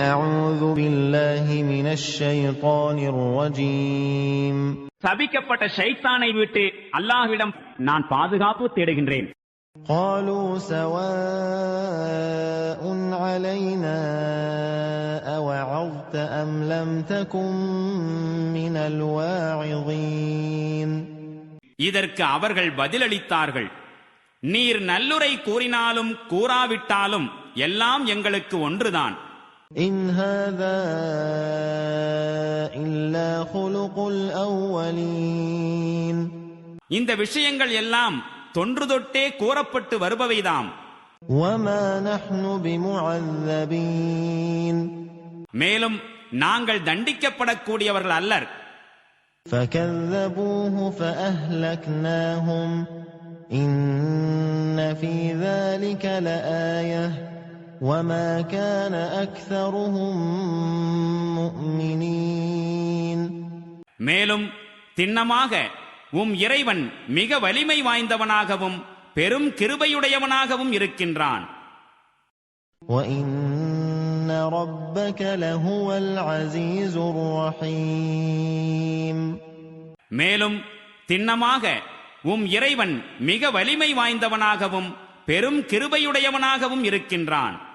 أعوذ بالله من الشيطان الرجيم. சபிக்கப்பட்ட ஷைத்தானை விட்டு அல்லாஹ்விடம் நான் பாதுகாப்பு தேடுகின்றேன். قالوا سواء علينا أوعظت أم لم تكن من الواعظين. இதற்கு அவர்கள் பதிலளித்தார்கள், நீர் நல்லுரை கூறினாலும் கூறாவிட்டாலும் எல்லாம் எங்களுக்கு ஒன்றுதான். إن هذا إلا خلق الأولين. இந்த விஷயங்கள் எல்லாம் தொன்று தொட்டே கூறப்பட்டு வருபவைதாம். وما نحن بمعذبين. மேலும் நாங்கள் தண்டிக்கப்படக்கூடியவர்கள் அல்லர். فكذبوه فأهلكناهم إن في ذلك لآية وما كان أكثرهم مؤمنين. மேலும் திண்ணமாக இறைவன் மிக வலிமை வாய்ந்தவனாகவும் பெரும் கிருபையுடையவனாகவும் இருக்கின்றான். وَإِنَّ رَبَّكَ لَهُوَ الْعَزِيزُ الرَّحِيمُ. மேலும் திண்ணமாக இறைவன் மிக வலிமை வாய்ந்தவனாகவும் பெரும் கிருபையுடையவனாகவும் இருக்கின்றான்.